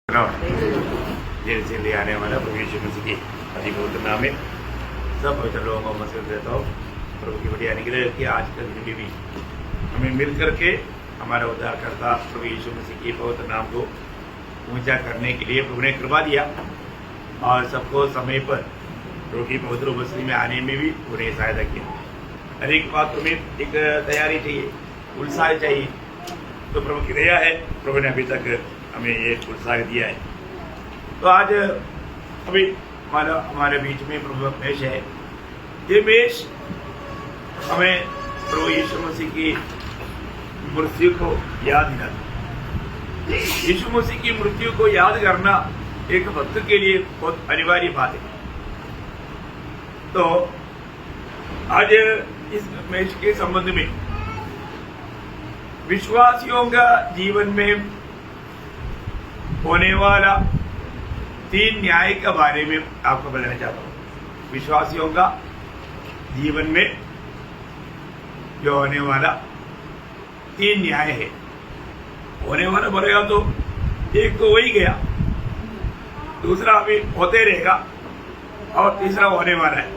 Jail से ले आने वाला प्रभु यीशु मसीह की अधिक पवित्र नाम में सब पवित्र लोगों को मसीह देता हूँ। प्रभु की बढ़िया निकले कि आज का दिन भी हमें मिल करके हमारा उद्धारकर्ता प्रभु यीशु मसीह के पवित्र नाम को ऊंचा करने के लिए प्रभु ने कृपा दिया और सबको समय पर प्रभु की पवित्र उपस्थिति में आने में भी उन्हें सहायता किया। हर एक बात तुम्हें एक तैयारी चाहिए, उत्साह चाहिए, तो प्रभु की दया है, प्रभु ने अभी तक हमें ये उत्साह दिया है। तो आज अभी हमारे बीच में प्रभु मेष है। ये मेष हमें प्रभु यीशु मसीह की मृत्यु को याद दिलाता। यीशु मसीह की मृत्यु को याद करना एक भक्त के लिए बहुत अनिवार्य बात है। तो आज इस मेष के संबंध में विश्वासियों का जीवन में होने वाला 3 न्याय के बारे में आपको बताना चाहता हूँ। विश्वासियों का जीवन में जो होने वाला 3 न्याय है। होने वाला बोलेगा तो एक तो वही गया, दूसरा अभी होते रहेगा और तीसरा होने वाला है।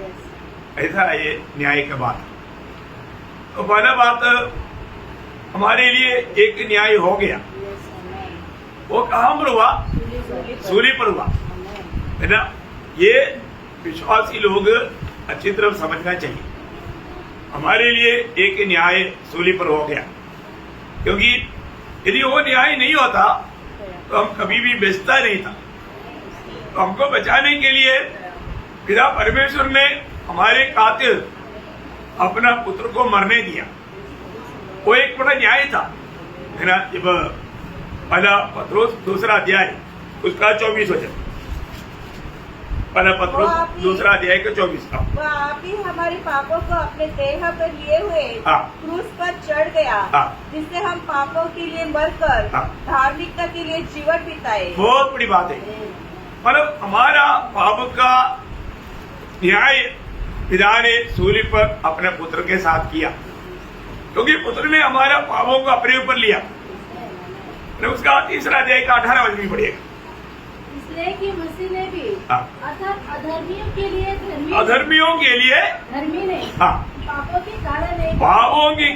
ऐसा है ये न्याय का बात। तो पहला बात हमारे लिए एक न्याय हो गया, वो कहाँ पर हुआ? सूली पर हुआ, है ना। ये विश्वासी लोग अच्छी तरह समझना चाहिए। हमारे लिए एक न्याय सूली पर हो गया, क्योंकि यदि वो न्याय नहीं होता तो हम कभी भी बचता नहीं था। तो हमको बचाने के लिए पिता परमेश्वर ने हमारे खातिर अपना पुत्र को मरने दिया। वो एक बड़ा न्याय था, है ना। जब पहला पत्रोस 2 अध्याय उसका 24 वचन, पहला पत्रोस 2 अध्याय का 24। वह आप ही हमारे पापों को अपने देह पर लिए हुए क्रूस पर चढ़ गया, जिससे हम पापों के लिए मरकर धार्मिकता के लिए जीवन बिताए। बहुत बड़ी बात है। मतलब हमारा पाप का न्याय पिता ने सूली पर अपने पुत्र के साथ किया, क्योंकि पुत्र ने हमारा पापों को अपने ऊपर लिया। उसका 3 अध्याय का 18 वचन भी पढ़िएगा। इसलिए कि मसीह ने भी अधर्मियों के लिए धर्मी नहीं, पापों के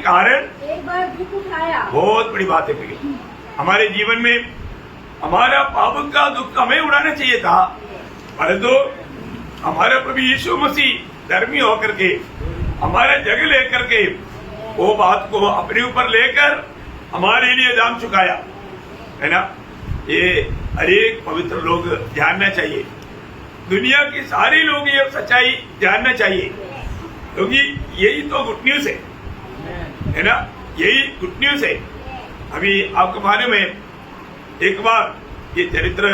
कारण एक बार दुख उठाया। बहुत बड़ी बात है भैया। हमारे जीवन में हमारा पाप का दुख हमें उड़ाना चाहिए था, परंतु हमारा प्रभु यीशु मसीह धर्मी होकर के हमारा जग लेकर के वो बात को अपने ऊपर लेकर हमारे लिए दाम चुकाया, है ना। ये हर एक पवित्र लोग जानना चाहिए, दुनिया के सारे लोग ये सच्चाई जानना चाहिए, क्योंकि यही तो गुड न्यूज है ना। यही गुड न्यूज है। अभी आपको मालूम है, एक बार ये चरित्र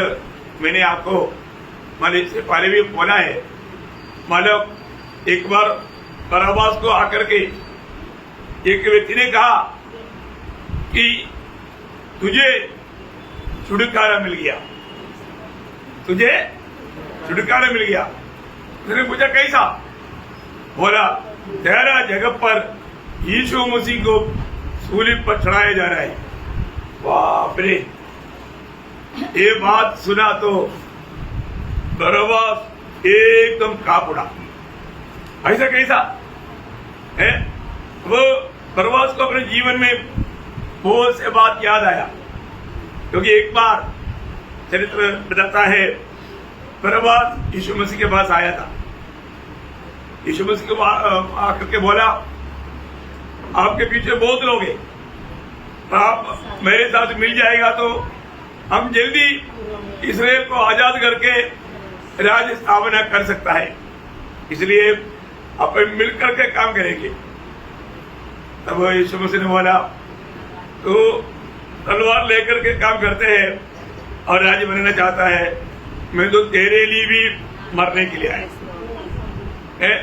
मैंने आपको मालूम से पहले भी बोला है। मालूम एक बार बराबास को आकर के एक व्यक्ति ने कहा कि तुझे छुटकारा मिल गया, तुझे छुटकारा मिल गया। उसने पूछा कैसा? बोला तेरा जगह पर यीशु मसीह को सूली पर चढ़ाया जा रहा है। बाप रे, ये बात सुना तो बराबास एकदम कांप उड़ा। ऐसा कैसा है? वो बरबास को अपने जीवन में बहुत से बात याद आया, क्योंकि एक बार चरित्र बताता है बरबास यीशु मसीह के पास आया था। यीशु मसीह को आकर के बोला आपके पीछे बहुत लोग हैं, आप मेरे साथ मिल जाएगा तो हम जल्दी इस्राएल को आजाद करके राज्य स्थापना कर सकता है, इसलिए अपन मिलकर के काम करेंगे। तब यीशु मसीह ने बोला तो तलवार लेकर के काम करते हैं और राज्य बनाना चाहता है, मैं तो तेरे लिए भी मरने के लिए आया है,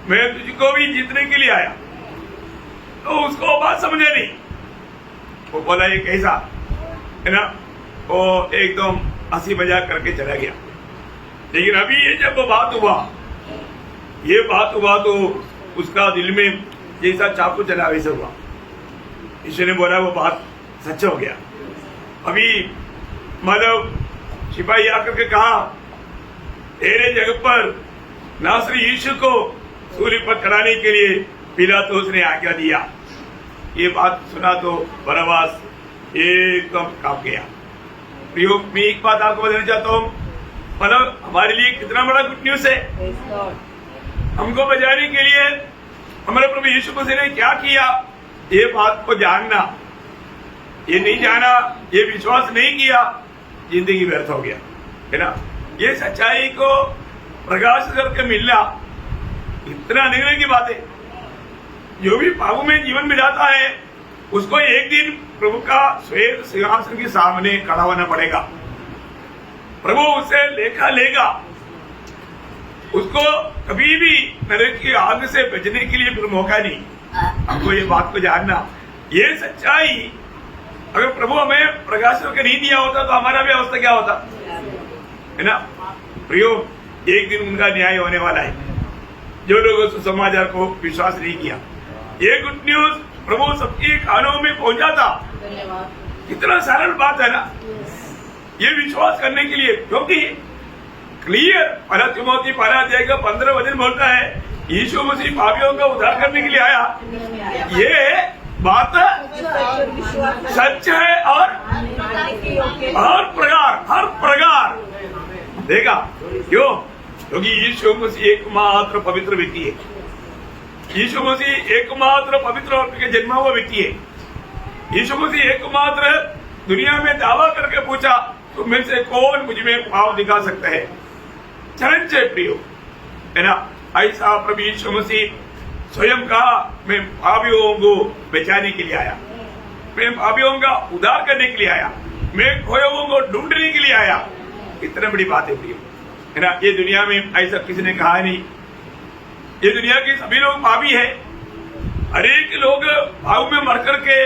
मैं तुझको भी जीतने के लिए आया। तो उसको बात समझे नहीं। वो बोला ये कैसा, है ना। वो एकदम हंसी मजाक करके चला गया। लेकिन अभी ये जब बात हुआ तो उसका दिल में जैसा चाकू चला वैसे हुआ। ईश्वर ने बोला वो बात सच हो गया। अभी मतलब सिपाही आकर के कहा, तेरे जगह पर नासरी यीशु को सूली पर चढ़ाने के लिए पिलातुस ने आज्ञा दिया। ये बात सुना तो बरअब्बास एकदम कांप गया। प्रियो, मैं एक बात आपको बताना चाहता हूँ, मतलब हमारे लिए कितना बड़ा गुड न्यूज है। हमको बचाने के लिए हमारे प्रभु यीशु मसीह ने क्या किया, ये बात को जानना, ये नहीं जाना, ये विश्वास नहीं किया, जिंदगी व्यर्थ हो गया, है ना। ये सच्चाई को प्रकाश करके मिलना इतना निर्णय की बात है। जो भी पापों में जीवन बिताता है उसको एक दिन प्रभु का श्वेत सिंहासन के सामने खड़ा होना पड़ेगा। प्रभु उसे लेखा लेगा। उसको कभी भी नरक की आग से बचने के लिए फिर मौका नहीं। हमको ये बात को जानना, ये सच्चाई अगर प्रभु हमें प्रकाश करके नहीं दिया होता तो हमारा भी अवस्था क्या होता, है ना। प्रियो, एक दिन उनका न्याय होने वाला है। जो लोग सुसमाचार को विश्वास नहीं किया, ये गुड न्यूज प्रभु सबके कानों में पहुंचा था। कितना सरल बात है ना ये विश्वास करने के लिए, क्योंकि क्लियर पहला तिमोथी 15 वचन बोलता है, यीशु मसीह पापियों का उद्धार करने के लिए आया। ये बात सच है और हर प्रकार देगा। क्यों? क्योंकि यीशु मसीह एकमात्र पवित्र व्यक्ति है। यीशु मसीह एकमात्र पवित्र और जन्मा हुआ व्यक्ति है। यीशु मसीह एकमात्र दुनिया में दावा करके पूछा, तुम में से कौन मुझ में पाप दिखा सकता है। चरण से प्रियो, है ना। ऐसा प्रभु यीशु मसीह स्वयं कहा, मैं पापियों को बचाने के लिए आया, मैं पापियों का उद्धार करने के लिए आया, मैं खोए हुओं को ढूंढने के लिए आया। इतना बड़ी बात है प्रियो, है ना। ये दुनिया में ऐसा किसी ने कहा नहीं। ये दुनिया के सभी लोग पापी है। हर एक लोग भाव में मर करके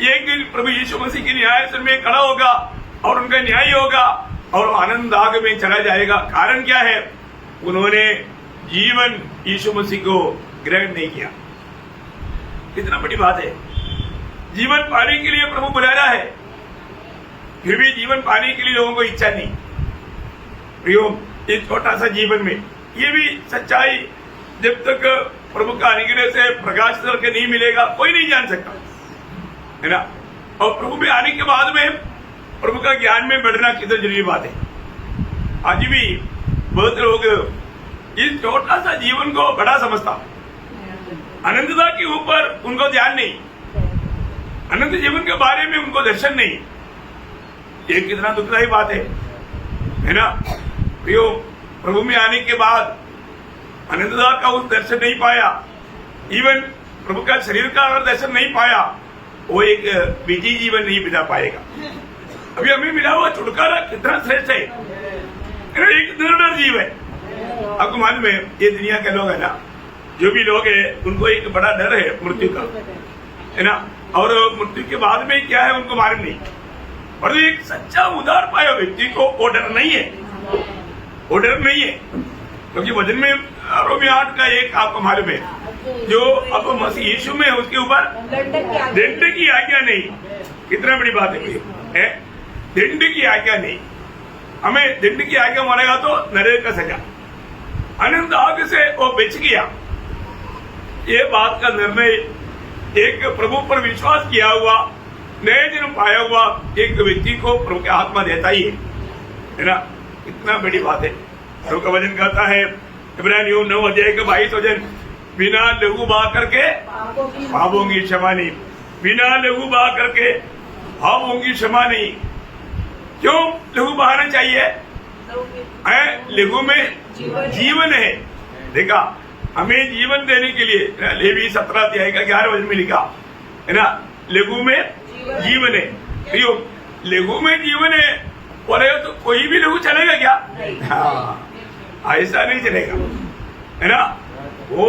एक दिन प्रभु यीशु मसीह के न्याय में खड़ा होगा और उनका न्याय होगा और आनंद आग में चला जाएगा। कारण क्या है? उन्होंने जीवन यीशु मसीह को ग्रहण नहीं किया। कितना बड़ी बात है। जीवन पाने के लिए प्रभु बुला रहा है, फिर भी जीवन पाने के लिए लोगों को इच्छा नहीं। प्रियो, इस छोटा सा जीवन में ये भी सच्चाई, जब तक प्रभु का अनुग्रह से प्रकाश करके नहीं मिलेगा कोई नहीं जान सकता, है ना। और प्रभु में आने के बाद में प्रभु का ज्ञान में बढ़ना कितना जरूरी बात है। आज भी बहुत लोग इस छोटा सा जीवन को बड़ा समझता, अनंतता के ऊपर उनको ध्यान नहीं, अनंत जीवन के बारे में उनको दर्शन नहीं। ये कितना दुखदायी बात है ना। प्रियो, प्रभु में आने के बाद अनंतता का उस दर्शन नहीं पाया, इवन प्रभु का शरीर का अगर दर्शन नहीं पाया, वो एक विजयी जीवन नहीं बिता पाएगा। अभी हमें मिला हुआ छुटकारा कितना श्रेष्ठ है, एक निर्डर जीव है। आपको मालूम है, ये दुनिया के लोग है ना, जो भी लोग है उनको एक बड़ा डर है मृत्यु का, है ना। और मृत्यु के बाद में क्या है उनको मालूम नहीं। और एक सच्चा उद्धार पाया व्यक्ति को वो डर नहीं है, वो डर नहीं है। क्योंकि वचन में रोमी 8 का 1 आपको मालूम है, जो अब मसीह यीशु में है उसके ऊपर दंड की आज्ञा नहीं। कितना बड़ी बात है, दंड की आज्ञा नहीं। हमें दंड की आज्ञा मानेगा तो नरक का सजा, अनंत आग से वो बच गया। ये बात का निर्णय एक प्रभु पर विश्वास किया हुआ, नए जन्म पाया हुआ एक व्यक्ति को प्रभु की आत्मा देता ही है ना। इतना बड़ी बात है। प्रभु का वचन कहता है इब्रानियों 9 अध्याय का 22 वचन, बिना लहू बहा करके पापों की क्षमा नहीं, बिना लहू बहा करके पापों की क्षमा नहीं। क्यों लहू बहाना चाहिए? लहू में जीवन है। देखा, हमें जीवन देने के लिए लेवी 17 अध्याय का 11 वचन में लिखा है ना, लहू में जीवन है। प्रियो, लहू में जीवन है बोलेगा तो कोई भी लहू चलेगा क्या? हाँ, ऐसा नहीं चलेगा, है ना। ओ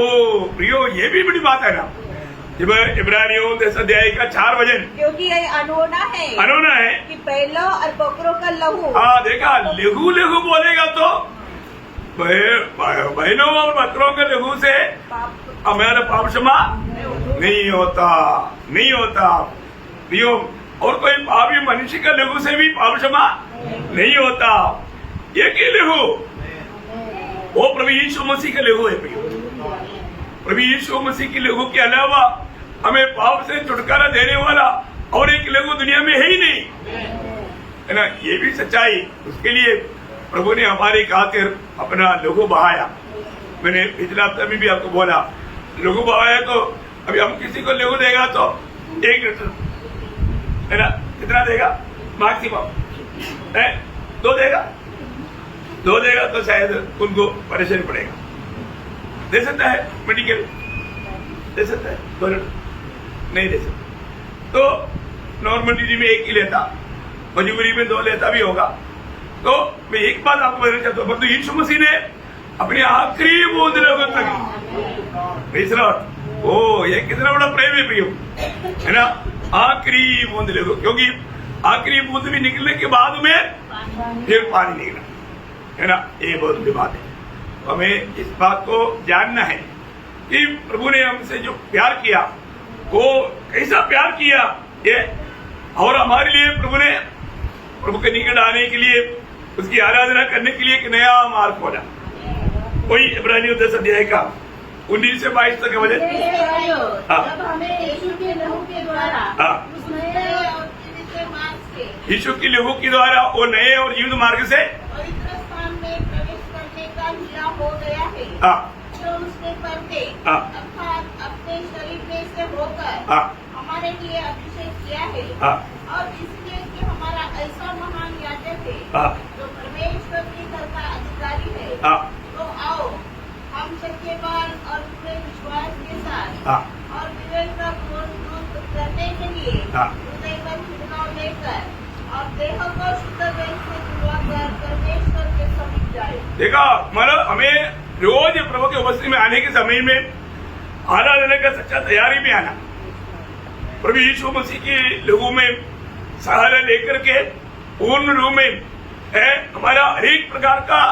प्रियो, ये भी बड़ी बात है ना। इब्रानियों 10 अध्याय का 4 वचन, क्योंकि ये अनोना है कि पहलों और बकरों का लहू। हाँ, देखा, लहू लहू बोलेगा तो बहनों और बकरों के लहू से हमारा पाप क्षमा नहीं होता, नहीं होता। प्रियो, और कोई पापी मनुष्य के लहू से भी पाप क्षमा नहीं होता। ये के लहू वो प्रभु यीशु मसीह का लहू है। प्रभु यीशु मसीह के लहू के अलावा हमें पाप से छुटकारा देने वाला और एक लहू दुनिया में है ही नहीं, है ना। ये भी सच्चाई। उसके लिए प्रभु ने हमारे खातिर अपना लहू बहाया। मैंने पिछला हफ्ता में भी आपको बोला, लहू बहाया तो अभी हम किसी को लहू देगा तो 1 लीटर, है ना, कितना देगा मैक्सिमम है, 2 देगा तो शायद उनको परेशानी पड़ेगा। दे सकता है मेडिकल, दे सकता है 2 लीटर, नहीं दे सकता। तो नॉर्मली में 1 ही लेता, मजबूरी में 2 लेता भी होगा। तो मैं एक बात आपको बताना चाहता हूँ, यीशु मसीह ने अपने आखिरी बूंद लोगों तक, ओ ये कितना बड़ा प्रेम है प्रियो, है ना। आखिरी बूंद लोगों, क्योंकि आखिरी बूंद भी निकलने के बाद में फिर पानी निकला, है ना। ये बहुत बड़ी बात है। हमें इस बात को जानना है कि प्रभु ने हमसे जो प्यार किया वो कैसा प्यार किया ये, और हमारे लिए प्रभु के निकट आने के लिए, उसकी आराधना करने के लिए एक नया मार्ग खोला। वही इब्रानियों 10 अध्याय का 19 से 22 तक वजह। जब हमें यीशु के लहू के द्वारा उस नए और जीवित मार्ग से, यीशु के लहू के द्वारा वो नए और जीवित मार्ग से पवित्र स्थान में प्रवेश करने का हिला हो गया है, जो उसके पर्दे अर्थात अपने शरीर में से होकर हमारे लिए अभिषेक किया है, और इसलिए कि हमारा ऐसा महान याजक है जो परमेश्वर के घर का अधिकारी है। तो आओ हम सत्यवान और पूरे विश्वास के साथ और विवेक का पूर्ण करने के लिए हृदय पर छिड़काव लेकर और देह को शुद्ध वेद से धुलवाकर परमेश्वर के समीप जाए। देखा, मतलब हमें रोज प्रभु के उपस्थिति में आने के समय में आराधना का सच्चा तैयारी में आना, प्रभु यीशु मसीह के लहू में सहारा लेकर के पूर्ण रूप में है हमारा हरेक प्रकार का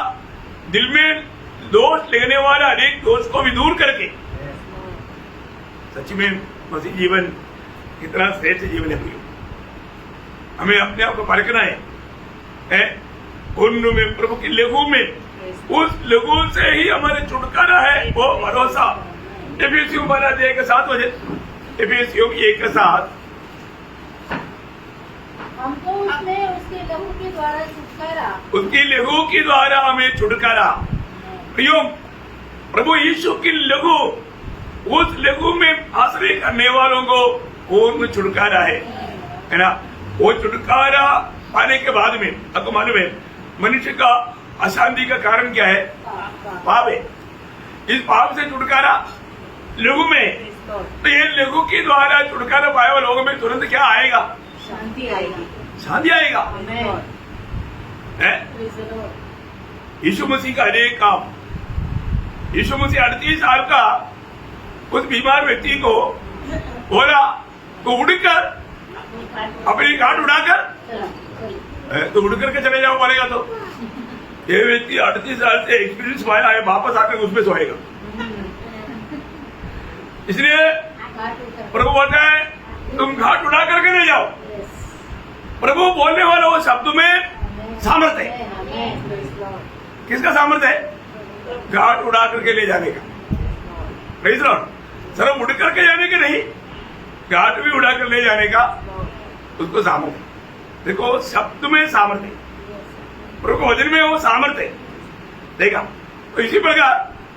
दिल में दोष लेने वाला हरेक दोष को भी दूर करके, सच में मसीह जीवन कितना श्रेष्ठ जीवन है। हमें अपने आप को परखना है पूर्ण में प्रभु के लहू में, उस लहू से ही हमारे छुटकारा है, वो भरोसा। एफिसियों 12 के 7 बजे, एफिसियों 1:7, हमको उसने उसके लहू के द्वारा छुटकारा, उसके लहू के द्वारा हमें छुटकारा। प्रियो, प्रभु यीशु की लहू, उस लहू में आश्रय करने वालों को पूर्ण छुटकारा है ना। वो छुटकारा पाने के बाद में आपको मालूम है मनुष्य का अशांति का कारण क्या है? पाप है। इस पाप से छुटकारा लहू में, तो ये लहू के द्वारा छुटकारा पाए हुए लोगों में तुरंत क्या आएगा? शांति आएगी, शांति आएगा। यीशु मसीह का अनेक काम, यीशु मसीह 38 साल का उस बीमार व्यक्ति को बोला तो उड़कर अपनी घाट उड़ाकर, तो उड़ करके चले जाओ बोलेगा तो ये व्यक्ति 38 साल से एक्सपीरियंस पाया है, वापस आकर उसमें सोएगा। इसलिए प्रभु बोलता है तुम घाट उड़ा करके ले जाओ। प्रभु बोलने वाला वो शब्द में सामर्थ्य है। किसका सामर्थ्य है? घाट उड़ा करके ले जाने का। Praise Lord. सिर्फ उड़ करके जाने के नहीं, घाट भी उड़ा कर ले जाने का उसको सामर्थ्य। देखो शब्द में सामर्थ्य, प्रभु वचन में वो सामर्थ्य देखा। तो इसी प्रकार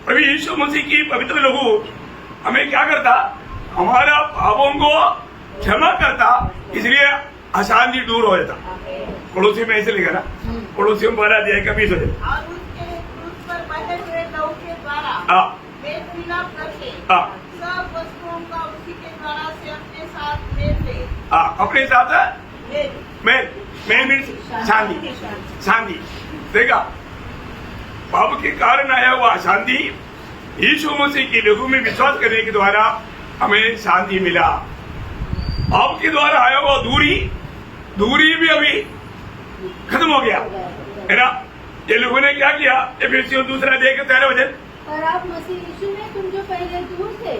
प्रभु यीशु मसीह की पवित्र लहू हमें क्या करता? हमारा पापों को क्षमा करता, इसलिए अशांति दूर हो जाता। पड़ोसी में ऐसे लिखा ना, पड़ोसियों में 12 अध्याय का 20 हो जाता। और उसके क्रूस पर बहे हुए लहू के द्वारा मेल मिलाप करके सब वस्तुओं का उसी के द्वारा से अपने साथ मेल ले। अपने साथ मेल मीन्स शांति, शांति। देखा, पाप के कारण आया हुआ अशांति यीशु मसीह की लहू में विश्वास करने के द्वारा हमें शांति मिला। पाप के द्वारा आया हुआ दूरी भी अभी खत्म हो गया, है ना। ये लोगों ने क्या किया? एफिसियों 2 अध्याय के 13 वचन, और आप मसीह यीशु में तुम जो पहले दूर थे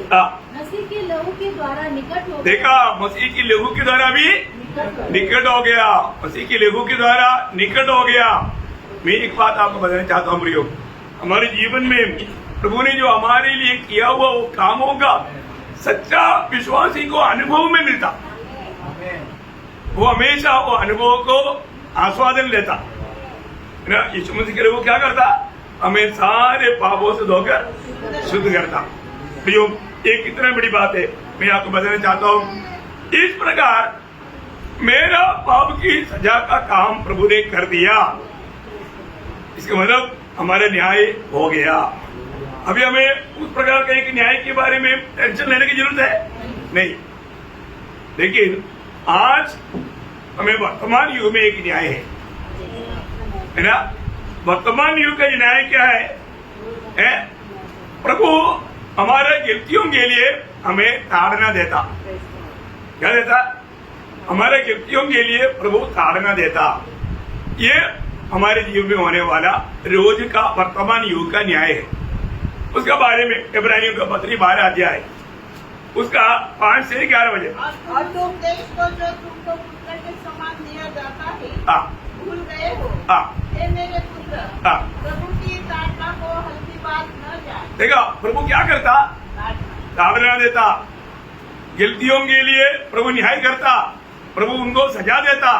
मसीह के लहू के द्वारा निकट हो। देखा, मसीह की लहू के द्वारा भी निकट हो गया, उसी के लेखों के द्वारा निकट हो गया। मैं एक बात आपको बताना चाहता हूँ प्रियो, हमारे जीवन में प्रभु ने जो हमारे लिए किया हुआ वो कामों का सच्चा विश्वासी को अनुभव में मिलता, वो हमेशा वो अनुभव को आस्वादन लेता ना। यीशु मसीह के वो क्या करता, हमें सारे पापों से धोकर शुद्ध करता। प्रियो, एक कितना बड़ी बात है मैं आपको बताना चाहता हूँ। इस प्रकार मेरा पाप की सजा का काम प्रभु ने कर दिया, इसका मतलब हमारा न्याय हो गया। अभी हमें उस प्रकार का एक न्याय के बारे में टेंशन लेने की जरूरत है नहीं, लेकिन आज हमें वर्तमान युग में एक न्याय है ना। वर्तमान युग का न्याय क्या है? प्रभु हमारे गलतियों के लिए हमें ताड़ना देता। क्या देता? हमारे गलतियों के लिए प्रभु ताड़ना देता। ये हमारे जीवन में होने वाला रोज का वर्तमान युग का न्याय है। उसका बारे में इब्रानियों का पत्री 12 अध्याय उसका 5 से 11 बजे। और तुम देश को जो तुमको पुत्र के समान दिया जाता है भूल गए हो। हे मेरे पुत्र, प्रभु की ताड़ना को हल्की बात न जान। देखा प्रभु क्या करता? ताड़ना देता। गलतियों के लिए प्रभु न्याय करता, प्रभु उनको सजा देता।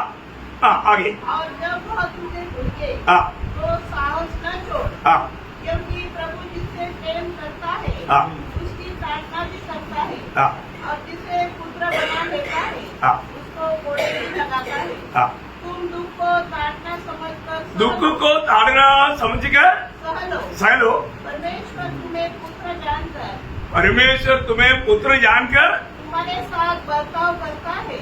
आगे। और जब वह तुम्हें भूले तो साहस न छोड़, क्योंकि प्रभु जिससे प्रेम करता है उसकी ताड़ना भी करता है, और जिसे पुत्र बना लेता है उसको कोड़े भी लगाता है। तुम दुख को ताड़ना समझकर सह लो। परमेश्वर तुम्हें पुत्र जानकर तुम्हारे साथ बर्ताव करता है।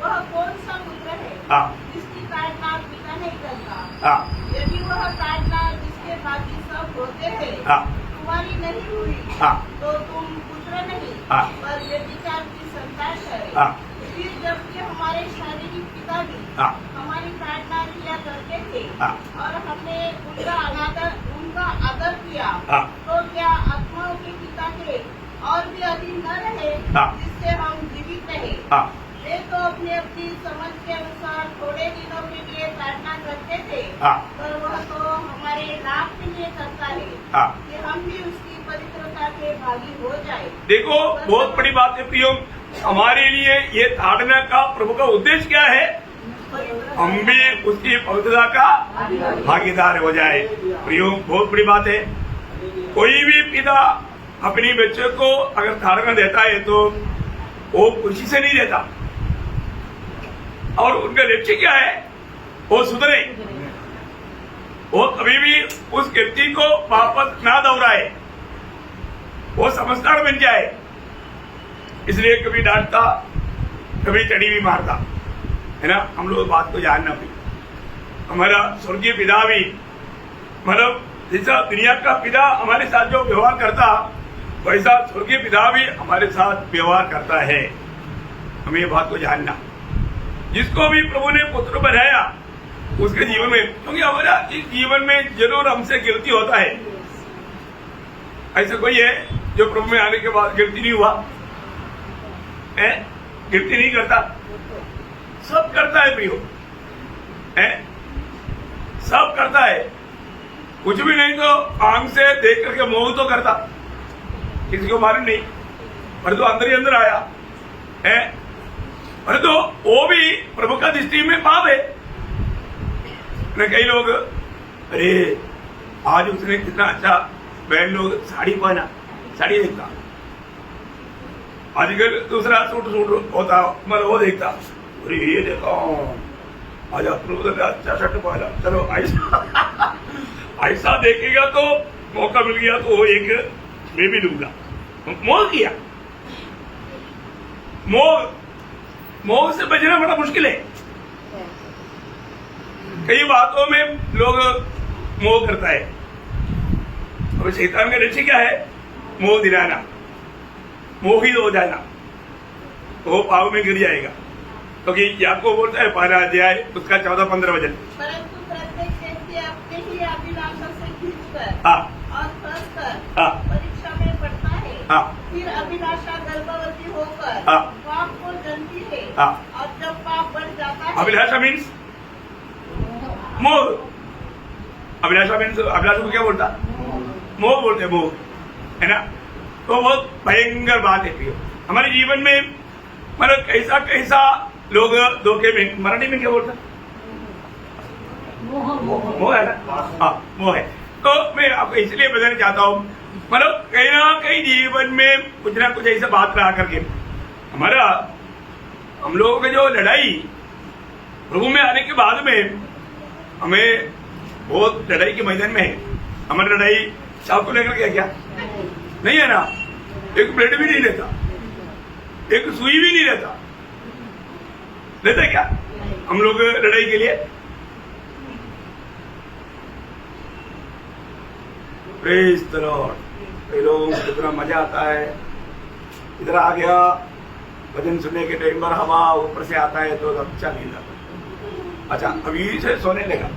वह कौन सा पुत्र है जिसकी ताड़ना पिता नहीं करता? यदि वह ताड़ना जिसके बाकी सब होते हैं तुम्हारी नहीं हुई तो तुम पुत्र नहीं पर व्यभिचार की संतान है। फिर जबकि हमारे शारीरिक पिता भी हमारी ताड़ना किया करते थे और हमने उनका आदर किया, तो क्या आत्माओं के पिता के और भी अधीन न रहे जिससे हम जीवित रहे? वे तो अपनी समझ के अनुसार थोड़े दिनों के लिए ताड़ना करते थे, पर वह तो हमारे लाभ के लिए करता है कि हम भी उसकी पवित्रता के भागी हो जाए। देखो बहुत बड़ी बात है प्रियो, हमारे लिए ये ताड़ना का प्रभु का उद्देश्य क्या है? हम भी उसकी पवित्रता का भागीदार हो जाए। प्रियो बहुत बड़ी बात है। कोई भी पिता अपनी बच्चे को अगर ताड़ना देता है तो वो खुशी से नहीं देता, और उनका लक्ष्य क्या है? वो सुधरे, वो कभी भी उस गलती को वापस ना दोहराए, वो समझदार बन जाए। इसलिए कभी डांटता, कभी चढ़ी भी मारता है ना। हम लोग बात को जानना भी, हमारा स्वर्गीय पिता भी मतलब जैसा दुनिया का पिता हमारे साथ जो व्यवहार करता वैसा स्वर्गीय पिता भी हमारे साथ व्यवहार करता है। हमें ये बात को जानना, जिसको भी प्रभु ने पुत्र बनाया उसके जीवन में, क्योंकि हमारा इस जीवन में जरूर हमसे गलती होता है। ऐसा कोई है जो प्रभु में आने के बाद गलती नहीं हुआ है? गलती नहीं करता, सब करता है प्रियो, सब करता है। कुछ भी नहीं तो आंख से देख करके मोह तो करता, किसी को मालूम नहीं, पर तो अंदर ही अंदर आया है। पर तो वो भी प्रभु का दृष्टि में पाप है न। कई लोग अरे आज उसने कितना अच्छा बहन लोग साड़ी पहना, साड़ी देखता, आजकल दूसरा सूट होता मतलब वो देखता, अरे ये देखो आज अपने अच्छा शर्ट पहना, चलो ऐसा ऐसा देखेगा तो मौका मिल गया तो वो एक मैं भी लूंगा। मोह किया, मोह से बचना बड़ा मुश्किल है। कई बातों में लोग मोह करता है। अब शैतान का लक्ष्य क्या है? मोह दिलाना, मोहित हो जाना, तो वो पाप में गिर जाएगा। क्योंकि याकूब बोलता है 12 अध्याय उसका 14-15 वचन, परंतु प्रत्येक व्यक्ति अपने ही अभिलाषा से खींचकर और फंसकर परीक्षा में पड़ता है। फिर अभिलाषा गर्भवती होकर पाप को जन्मती है, और जब पाप बढ़ है। अभिलाषा मीन्स मोह। अभिलाषा मीन्स अभिलाषा को क्या बोलता? मोह बोलते, मोह, है ना। तो बहुत भयंकर बात है प्रियो हमारे जीवन में। मतलब कैसा कैसा लोग धोखे में, मराठी में क्या बोलता? मोह है ना, हाँ मोह है। तो मैं आपको इसलिए बताना चाहता हूँ, मतलब कहीं ना कहीं जीवन में कुछ ना कुछ ऐसा बात रहा करके हमारा, हम लोगों की जो लड़ाई प्रभु में आने के बाद में हमें बहुत लड़ाई के मैदान में है। हमारी लड़ाई चाकू को लेकर के क्या नहीं है ना, एक ब्लेड भी नहीं लेता, एक सुई भी नहीं लेता, लेते क्या हम लोग लड़ाई के लिए? Praise the Lord. कई लोगों को कितना मजा आता है, इधर आ गया भजन सुनने के टाइम पर हवा ऊपर से आता है तो अच्छा नींद आता है। अच्छा अभी से सोने लगा।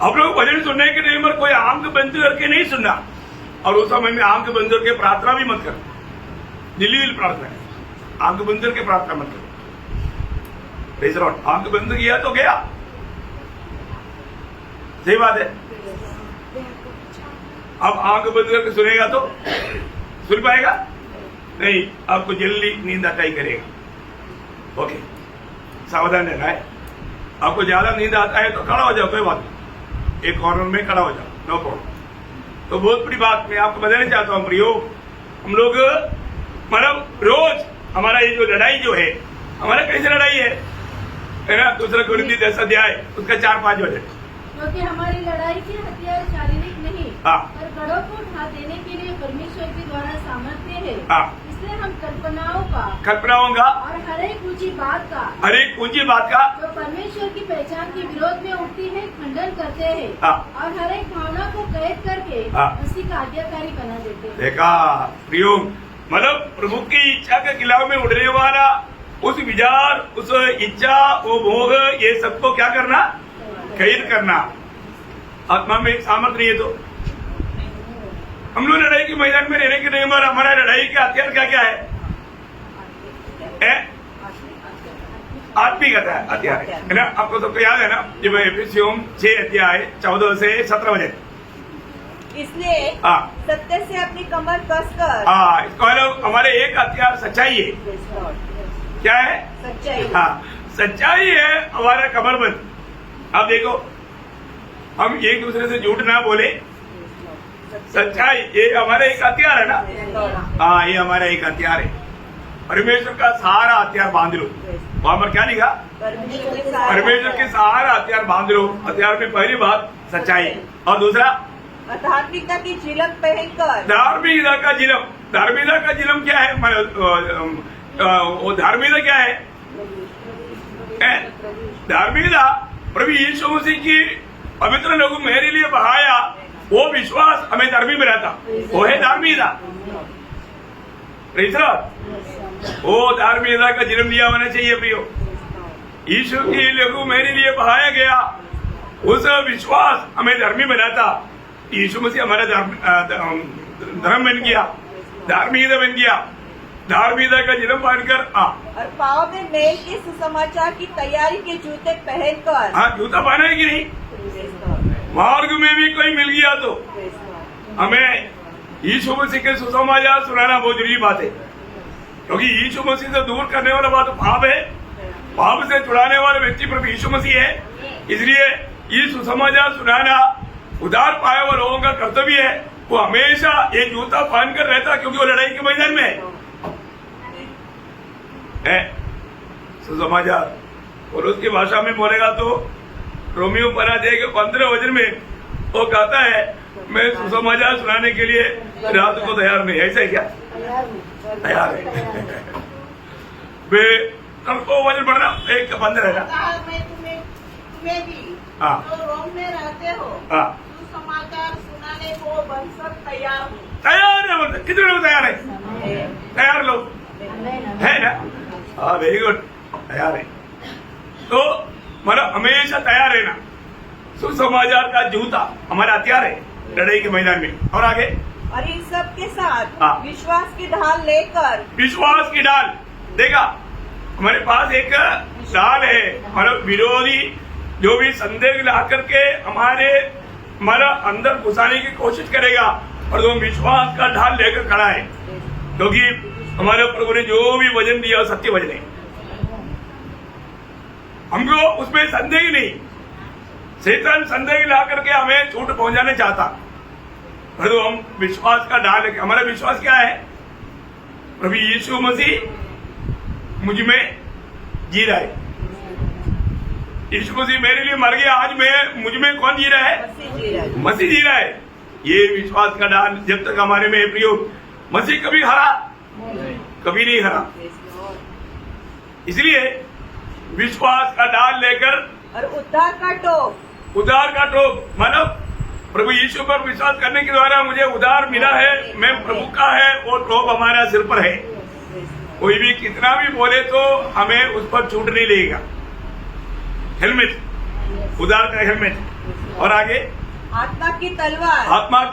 हम लोग भजन सुनने के टाइम पर कोई आंख बंद करके नहीं सुनना, और उस समय में आंख बंद करके प्रार्थना भी मत कर, दिली प्रार्थना है, आंख बंद करके प्रार्थना मत करो। Praise the Lord. आंख बंद किया तो गया, सही बात है। अब आंख बंद करके सुनेगा तो सुन पाएगा नहीं, आपको जल्दी नींद आता ही करेगा। ओके, सावधान रहना है। आपको ज्यादा नींद आता है तो खड़ा हो जाओ, कोई बात नहीं, एक कॉर्नर में खड़ा हो जाओ, नो प्रॉब्लम। तो बहुत बड़ी बात मैं आपको बताना चाहता हूँ प्रियो, हम लोग मतलब रोज हमारा ये जो लड़ाई जो है, हमारा कैसे लड़ाई है ना, दूसरा कुरिन्ती 10 अध्याय उसका 4-5 वजह, क्योंकि हमारी लड़ाई के हथियार शारीरिक नहीं पर गढ़ों को उठा देने के लिए परमेश्वर के द्वारा सामर्थ्य है। इसलिए हम कल्पनाओं का और हर एक ऊंची बात का जो परमेश्वर की पहचान के विरोध में उठती है खंडन करते हैं, और हर एक भावना को कैद करके उसी का आज्ञाकारी बना देते हैं। देखा प्रियो, मतलब प्रभु की इच्छा के खिलाफ में उड़ने वाला उस विचार, उस इच्छा, वो भोग, ये सबको क्या करना? कैद करना। आत्मा में सामर्थ्य नहीं है तो हम लोग लड़ाई के मैदान में रहने के टाइम पर हमारा लड़ाई के हथियार क्या क्या है? आत्मिक हथियार है ना। आपको सबको याद है ना, जब एफिसियों 6 अध्याय 14 से 17 बजे, इसलिए सत्य से अपनी कमर कसकर, इसको हमारे एक हथियार सच्चाई है। क्या है? सच्चाई। सच्चाई है हमारा कमरबंद। अब देखो, हम एक दूसरे से झूठ ना बोले, सच्चाई, ये हमारा एक हथियार है ना। ये हमारा एक हथियार है। परमेश्वर का सारा हथियार बांध लो। वहां पर क्या लिखा? परमेश्वर के सारा हथियार बांध लो। हथियार में पहली बात सच्चाई, और दूसरा धार्मिकता की झिलम पहनकर। धार्मिकता का झिलम। धार्मिकता का झिलम क्या है? वो धार्मिकता क्या है? धार्मिकता प्रभु यीशु मसीह की पवित्र लहू मेरे लिए बहाया, वो विश्वास हमें धर्मी बनाता, वो है धार्मिकता। वो धार्मिकता का जन्म दिया होना चाहिए प्रियो। यीशु की लहू मेरे लिए बहाया गया, उस विश्वास हमें धर्मी बनाता। यीशु मसीह हमारा धर्म बन गया, धार्मिकता बन गया। धार्मिकता का जन्म पाकर और पाँव में मेल के सुसमाचार की तैयारी के जूते पहनकर। जूता पहना है कि नहीं? मार्ग में भी कोई मिल गया तो हमें यीशु मसीह के सुसमाचार सुनाना बहुत जरूरी बात है, क्योंकि यीशु मसीह से दूर करने वाला बात पाप है, पाप से छुड़ाने वाला व्यक्ति प्रभु यीशु मसीह है। इसलिए ये सुसमाचार सुनाना उधार पाए हुए लोगों का कर्तव्य है। वो हमेशा ये जूता पहन कर रहता, क्योंकि वो लड़ाई के मैदान में है। सुसमाचार और उसकी भाषा में बोलेगा तो रोमियो पर अध्याय के 15 वचन में वो कहता है, मैं सुसमाचार सुनाने के लिए रात को तैयार नहीं। ऐसा है क्या? तैयार है। वे सबको वचन पढ़ना 1:15 है ना। मैं तुम्हें भी जो रोम में रहते हो सुसमाचार सुनाने को बनकर तैयार हूँ। तैयार है? कितने लोग तैयार है? तैयार लोग है ना? वेरी गुड, तैयार है। तो मतलब हमेशा तैयार रहना। सुसमाचार का जूता हमारा हथियार है लड़ाई के मैदान में। और आगे, और इन सब के साथ विश्वास की ढाल लेकर। विश्वास की ढाल, देखा हमारे पास एक ढाल है। मतलब विरोधी जो भी संदेह ला करके हमारा अंदर घुसाने की कोशिश करेगा, और वो विश्वास का ढाल लेकर खड़ा है, क्योंकि हमारे प्रभु ने जो भी वजन दिया सत्य वजन है, हमको उसमें संदेह ही नहीं। शैतान संदेह ला करके हमें छूट पहुंचाने चाहता, परंतु हम विश्वास का ढाल है। हमारा विश्वास क्या है? प्रभु यीशु मसीह मुझ में जी रहा है, यीशु मसीह मेरे लिए मर गया, आज मुझ में कौन जी रहा है? मसीह जी रहा है। ये विश्वास का ढाल जब तक हमारे में प्रयोग, मसीह कभी हरा, कभी नहीं हरा। इसलिए विश्वास का ढाल लेकर और उद्धार का टोप, मतलब प्रभु यीशु पर विश्वास करने के द्वारा मुझे उद्धार मिला है, मैं प्रभु का है, और टोप हमारा सिर पर है। कोई भी कितना भी बोले तो हमें उस पर छूट नहीं लेगा। हेलमेट, उद्धार का हेलमेट, और आगे आत्मा की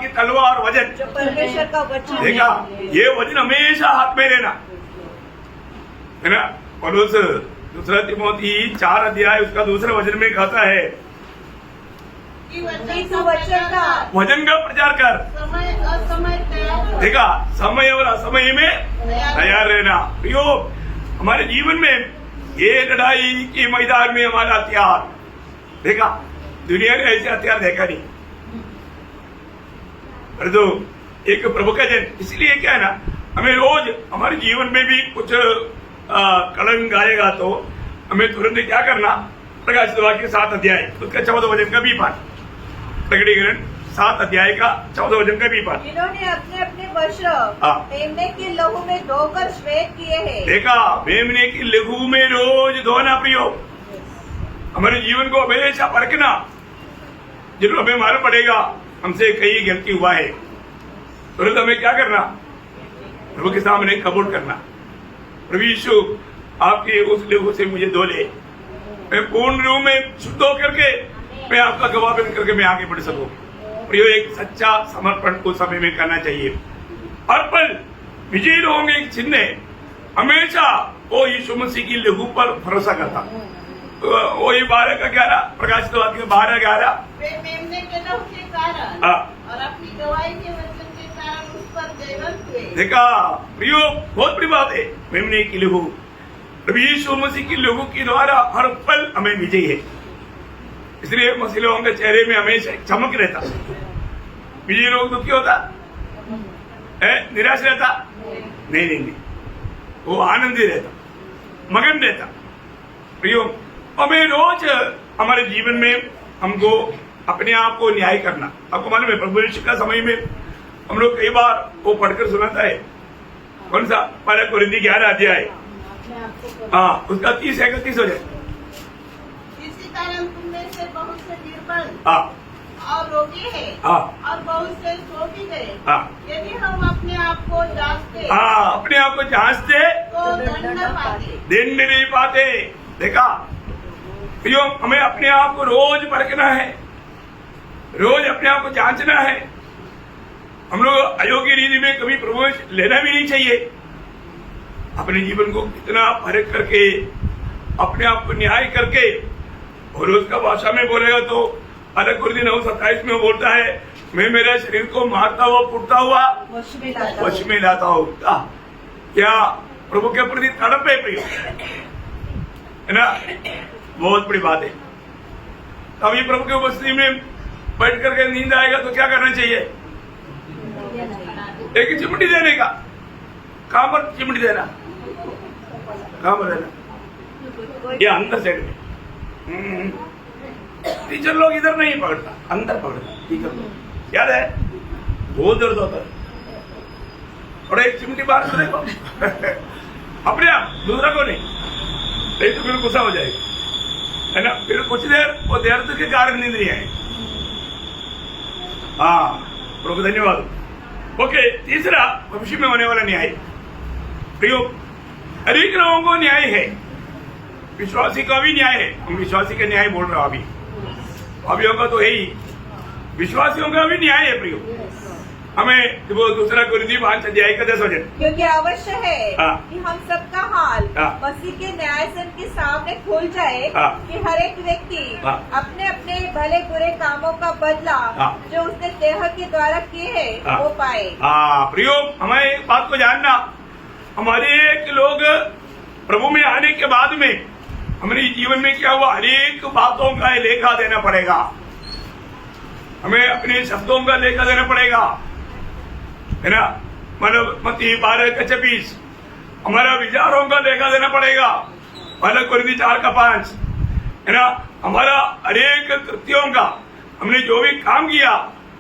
तलवार और वजन, जो परमेश्वर का वचन है। देखा, ये वचन हमेशा हाथ में लेना है ना। पौलुस दूसरा तिमोथी 4 अध्याय उसका दूसरे वचन में कहता है, वचन का प्रचार कर, समय असमय तैयार। देखा, समय और असमय में तैयार रहना। प्रियो, हमारे जीवन में ये लड़ाई के मैदान में हमारा हथियार, देखा, दुनिया ने ऐसे हथियार देखा नहीं। परंतु एक प्रभु का जन, इसलिए क्या है ना, हमें रोज हमारे जीवन में भी कुछ कलंक आएगा तो हमें तुरंत क्या करना, प्रकाशित वाक्य 7 अध्याय उसका 14 वचन का भी पाठ, प्रकटीकरण 7 अध्याय का 14 वचन का भी पाठ। जिन्होंने अपने अपने वस्त्र मेमने के लहू में धोकर श्वेत किए हैं। देखा, मेमने की लहू में रोज धोना। प्रियो, हमारे जीवन को हमेशा परखना। जरूर हमें मालूम पड़ेगा हमसे कई गलती हुआ है, तुरंत हमें क्या करना, प्रभु के सामने कबूल करना। प्रभु यीशु, आपके उस लहू से मुझे धो ले, मैं पूर्ण रूप में शुद्ध होकर के मैं आपका गवाह बन करके मैं आगे बढ़ सकूं। प्रियो, एक सच्चा समर्पण उस समय में करना चाहिए। हर पल विजयी होंगे एक चिन्ह, हमेशा वो यीशु मसीह की लहू पर भरोसा करता। वही 12 का 11, प्रकाशित वाक्य 12-11, वे मेमने के लहू के कारण और अपनी गवाही के वचन के कारण उस पर जयवंत हुए। देखा प्रियो, बहुत बड़ी बात है। मेमने की लहू, प्रभु यीशु मसीह की लहू के द्वारा हर पल हमें विजयी है। इसलिए मसीह लोगों के चेहरे में हमेशा चमक रहता। विजयी लोग दुखी होता है, निराश रहता नहीं, वो आनंदी रहता, मगन रहता। प्रियो, हमें रोज हमारे जीवन में हमको अपने आप को न्याय करना। आपको मालूम है, प्रभु यीशु का समय में हम लोग कई बार वो पढ़कर सुनाता है, कौन सा, 1 कोरिन्थी 11 अध्याय, उसका 30-31 हो जाए। इसी कारण तुम में से बहुत से निर्बल और रोगी है, और बहुत से सो भी गए। यदि हम अपने आप को जांचते तो दंड नहीं पाते। देखा प्रियो, हमें अपने आप को रोज परखना है, रोज अपने आप को जांचना है। हम लोग अयोग्य रीति में कभी प्रवेश लेना भी नहीं चाहिए। अपने जीवन को कितना परख करके, अपने आप को न्याय करके, और उसका भाषा में बोलेगा तो 1 कोरिन्थी 9:27 में बोलता है, मैं मेरे शरीर को मारता हुआ कुटता हुआ वश में लाता हूँ। क्या प्रभु के प्रति तड़प है प्रिय, है ना, बहुत बड़ी बात है। अभी प्रभु के उपस्थिति में बैठ करके नींद आएगा तो क्या करना चाहिए, एक चिमटी देने का। कहां पर चिमटी देना, कहां पर देना, ये अंदर साइड में। टीचर लोग इधर नहीं पकड़ता, अंदर पकड़ता टीचर लोग, याद है, बहुत दर्द होता है। और एक चिमटी बाहर से देखो अपने आप, दूसरा को नहीं तो फिर गुस्सा हो जाएगा, है ना। फिर कुछ देर वो दर्द के कारण नींद नहीं आएगी। प्रभु धन्यवाद। ओके, तीसरा भविष्य में होने वाला न्याय। प्रियो, अनेक लोगों को न्याय है, विश्वासी का भी न्याय है। हम विश्वासी का न्याय बोल रहे हो, अभी का तो है ही, विश्वासियों का भी न्याय है प्रियो। हमें वो दूसरा कुरिन्थी 5 अध्याय का 10 वचन। क्योंकि अवश्य है हाँ। कि हम सबका हाल हाँ। मसीह के न्यायासन के सामने खुल जाए हाँ। कि हर एक व्यक्ति हाँ। अपने अपने भले बुरे कामों का बदला हाँ। जो उसने देह के द्वारा किए हैं हाँ। वो पाए। प्रियो, हमें एक बात को जानना, हमारे एक लोग प्रभु में आने के बाद में हमारे जीवन में क्या हुआ, हर एक बातों का लेखा देना पड़ेगा। हमें अपने शब्दों का लेखा देना पड़ेगा, है ना। मतलब मत्ती 12:26 हमारा विचारों का लेखा देना पड़ेगा। पहला कुरिन्थी 4:5 है ना। हमारा अनेक कृत्यों का, हमने जो भी काम किया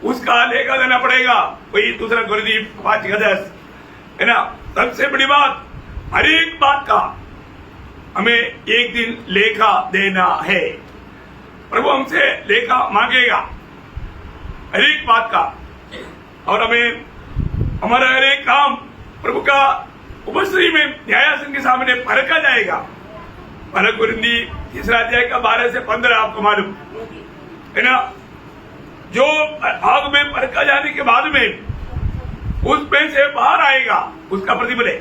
उसका लेखा देना पड़ेगा। वही दूसरा कुरिन्थी 5:10 है ना। सबसे बड़ी बात, हर एक बात का हमें एक दिन लेखा देना है। प्रभु हमसे लेखा मांगेगा हर एक बात का, और हमें हमारा हर एक काम प्रभु का उपस्थिति में न्यायासन के सामने परखा जाएगा। पहला कुरिन्थी 3 अध्याय का 12 से 15 आपको मालूम है ना। जो आग में परखा जाने के बाद में उसमें से बाहर आएगा उसका प्रतिफल है।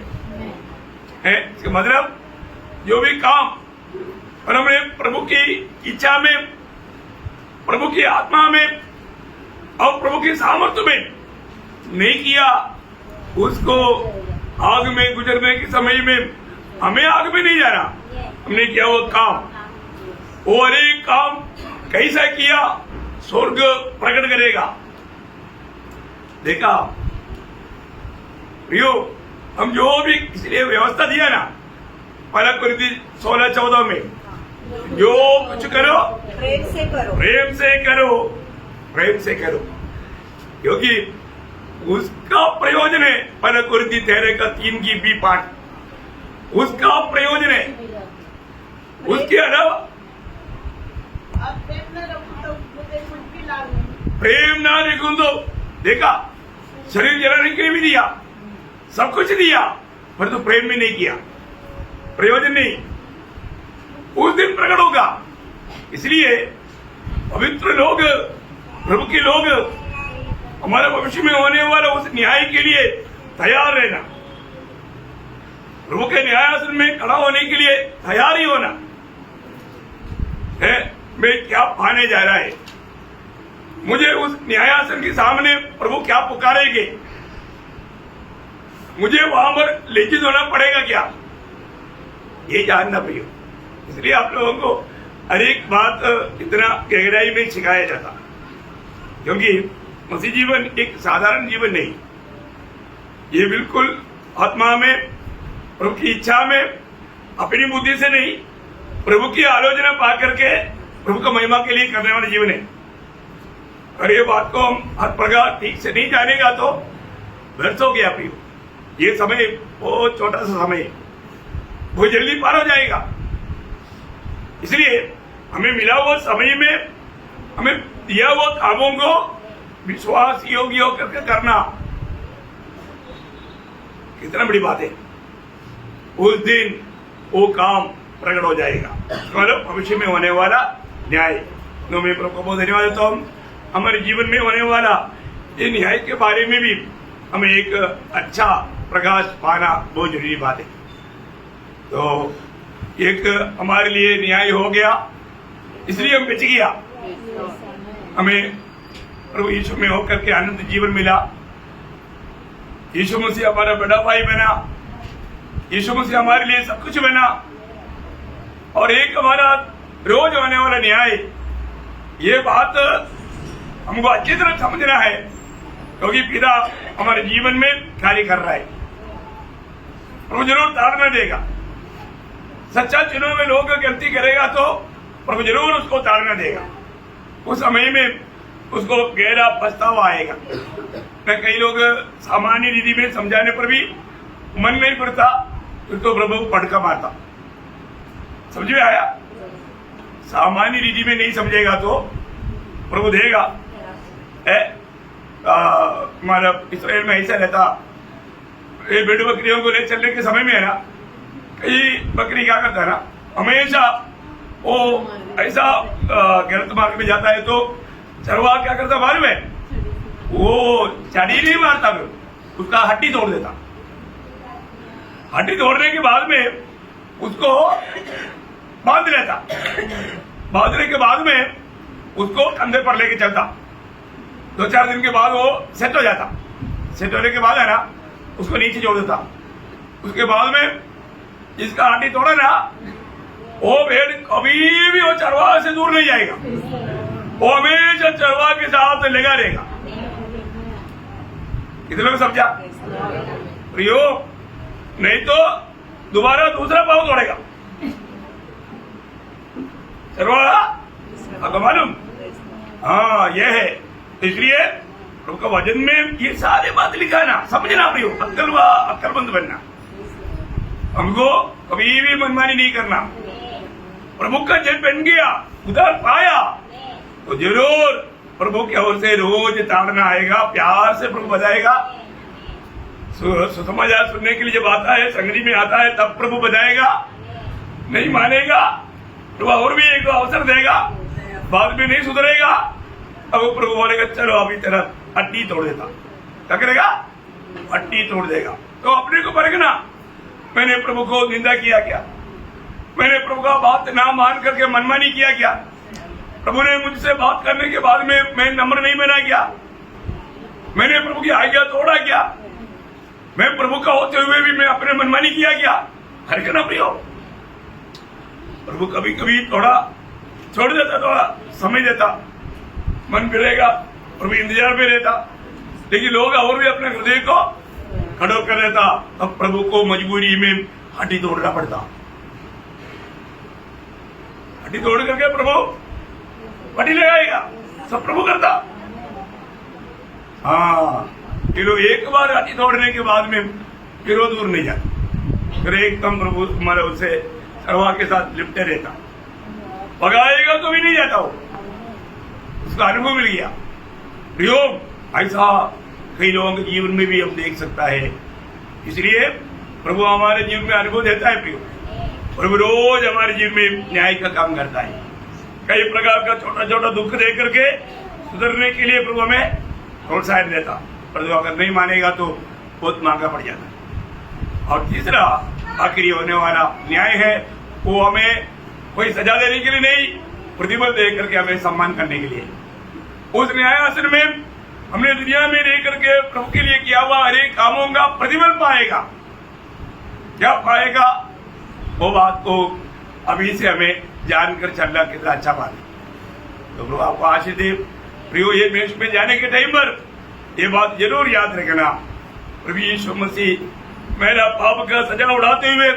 इसका मतलब जो भी काम और हमने प्रभु की इच्छा में, प्रभु की आत्मा में और प्रभु की सामर्थ्य में नहीं किया, उसको आग में गुजरने के समय में हमें आग में नहीं जाना। हमने किया वो काम, वो हर एक काम कैसा किया स्वर्ग प्रकट करेगा। देखा प्रियो, हम जो भी इसलिए व्यवस्था दिया ना, पहला कुरिन्थी 16-14 में, जो कुछ करो प्रेम से करो, प्रेम से करो, प्रेम से करो, क्योंकि उसका प्रयोजन है। पहला कुरिन्थी 13:3 की बी पाठ, उसका प्रयोजन है। उसके अलावा अब प्रेम न रखो तो मुझे कुछ भी लाभ नहीं। प्रेम ना देखूं तो देखा, शरीर जलाने के लिए भी दिया, सब कुछ दिया, पर तो प्रेम भी नहीं किया, प्रयोजन नहीं, उस दिन प्रकट होगा। इसलिए पवित्र लोग, प्रभु के लोग, हमारे भविष्य में होने वाला उस न्याय के लिए तैयार रहना, प्रभु के न्यायासन में खड़ा होने के लिए तैयार ही होना है। मैं क्या पाने जा रहा है, मुझे उस न्यायासन के सामने प्रभु क्या पुकारेंगे, मुझे वहां पर लज्जित होना पड़ेगा क्या, ये जानना प्रियो। इसलिए आप लोगों को हर एक बात इतना गहराई में सिखाया जाता, क्योंकि मसीह जीवन एक साधारण जीवन नहीं, ये बिल्कुल आत्मा में, प्रभु की इच्छा में, अपनी बुद्धि से नहीं, प्रभु की आलोचना पा करके प्रभु का महिमा के लिए करने वाला जीवन है। और ये बात को हम हर प्रकार ठीक से नहीं जानेगा तो व्यर्थ हो गया प्रियो। ये समय बहुत छोटा सा समय है, वो जल्दी पार हो जाएगा। इसलिए हमें मिला हुआ समय में हमें दिया हुआ कामों को विश्वास योग्य होकर करना कितना बड़ी बात है। उस दिन वो काम प्रकट हो जाएगा, मतलब भविष्य में होने वाला न्याय। तो मैं प्रभु को बहुत धन्यवाद देता हूँ। हमारे जीवन में होने वाला ये न्याय के बारे में भी हमें एक अच्छा प्रकाश पाना बहुत जरूरी बात है। तो एक हमारे लिए न्याय हो गया, इसलिए हम बच गया, हमें प्रभु यीशु में होकर के आनंद जीवन मिला। यीशु मसीह हमारा बड़ा भाई बना, यीशु मसीह हमारे लिए सब कुछ बना, और एक हमारा रोज होने वाला न्याय, ये बात हमको अच्छी तरह समझना है, क्योंकि पिता हमारे जीवन में कार्य कर रहा है। प्रभु जरूर ताड़ना देगा। सच्चा चुनाव में लोग गलती करेगा तो प्रभु जरूर उसको ताड़ना देगा। उस समय में उसको गहरा पछतावा आएगा। कई लोग सामान्य रीति में समझाने पर भी मन नहीं पड़ता, तो प्रभु पटका मारता। समझ में आया? सामान्य रीति में नहीं समझेगा तो प्रभु देगा। हमारा इसराइल में ऐसा रहता, ये भेड़ बकरियों को ले चलने के समय में है ना, कई बकरी क्या करता है ना, हमेशा वो ऐसा गलत मार्ग में जाता है तो चरवाहा क्या करता मालूम है, वो चढ़ी नहीं मारता, फिर उसका हड्डी तोड़ देता। हड्डी तोड़ने के बाद में उसको बांध लेता। बांधने के बाद में उसको कंधे पर लेके चलता। 2-4 दिन के बाद वो सेट हो जाता। सेट होने के बाद है ना, उसको नीचे जोड़ देता। उसके बाद में जिसका हड्डी तोड़ा ना, वो भेड़ कभी भी वो चरवाहे से दूर नहीं जाएगा, वो हमेशा चरवाहे के साथ लगा रहेगा। कितने लोग समझा प्रियो? नहीं तो दोबारा दूसरा पाँव तोड़ेगा चरवाहा, आपको मालूम? हाँ, ये है। इसलिए प्रभु का वचन में ये सारे बात लिखा है ना, समझना प्रियो, अक्लमंद बनना, हमको कभी भी मनमानी नहीं करना। प्रभु का जन बन गया, उधर पाया तो जरूर प्रभु की ओर से रोज ताड़ना आएगा, प्यार से प्रभु बजाएगा। सुसमाचार सुनने के लिए जब आता है, संगति में आता है, तब प्रभु बजाएगा। नहीं मानेगा प्रभु और भी एक अवसर देगा, बाद में नहीं सुधरेगा, अब प्रभु बोलेगा चलो अभी तेरा हड्डी तोड़ देता। क्या करेगा? हड्डी तोड़ देगा। तो अपने को परखना, मैंने प्रभु को निंदा किया क्या? मैंने प्रभु का बात ना मान करके मनमानी किया क्या? प्रभु ने मुझसे बात करने के बाद में मैं नम्र नहीं बना क्या? मैंने प्रभु की आज्ञा तोड़ा क्या? मैं प्रभु का होते हुए भी मैं अपने मनमानी किया क्या? हर करना प्रियो, प्रभु कभी कभी थोड़ा छोड़ देता, थोड़ा समय देता, मन फिरेगा, प्रभु इंतजार में रहता, लेकिन लोग और भी अपने हृदय को खड़ो कर देता। अब प्रभु को मजबूरी में हड्डी तोड़ना पड़ता। हड्डी तोड़ करके प्रभु हड्डी लगाएगा, सब प्रभु करता। हाँ, फिर एक बार हड्डी तोड़ने के बाद में फिर वो दूर नहीं जाता, फिर एकदम प्रभु हमारे उससे सरवा के साथ लिपटे रहता। भगाएगा तो भी नहीं जाता, वो उसका अनुभव मिल गया। प्रियो, ऐसा कई लोगों के जीवन में भी हम देख सकता है। इसलिए प्रभु हमारे जीवन में अनुभव देता है। प्रियो, प्रभु रोज हमारे जीवन में न्याय का काम करता है। कई प्रकार का छोटा छोटा दुख दे करके सुधरने के लिए प्रभु हमें प्रोत्साहन देता, परंतु अगर नहीं मानेगा तो बहुत महंगा पड़ जाता है। और तीसरा आखिरी होने वाला न्याय है, वो हमें कोई सजा देने के लिए नहीं, प्रतिफल दे करके हमें सम्मान करने के लिए। उस न्यायासन में हमने दुनिया में रह करके प्रभु के लिए किया हुआ हर एक कामों का प्रतिफल पाएगा। क्या पाएगा? वो बात को अभी से हमें जानकर चलना कितना अच्छा बात है। तो प्रभु आपको आशीष दे। प्रियो, ये मेष में जाने के टाइम पर ये बात जरूर याद रखना, प्रभु यीशु मसीह मेरा पाप का सजा उड़ाते हुए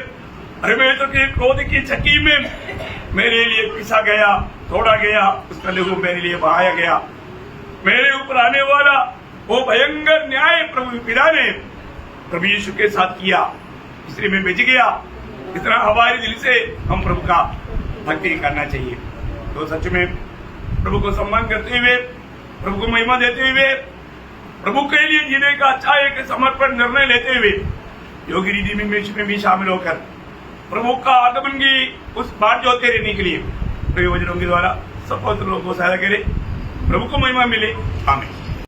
परमेश्वर के क्रोध की चक्की में मेरे लिए पिसा गया, तोड़ा गया, उसका लहू मेरे लिए बहाया गया। मेरे ऊपर आने वाला वो भयंकर न्याय प्रभु पिता ने प्रभु यीशु के साथ किया, इसलिए मैं बच गया। इतना हमारे दिल से हम प्रभु का भक्ति करना चाहिए। तो सच में प्रभु को सम्मान करते हुए, प्रभु को महिमा देते हुए, प्रभु के लिए जीने का अच्छा एक समर्पण निर्णय लेते हुए योगी रीति में भी शामिल होकर प्रभु का आगमन की उस बात जो होते रहने के लिए प्रयोजनों के द्वारा सब लोगों को सहायता करे। प्रभु को महिमा मिले। आमीन।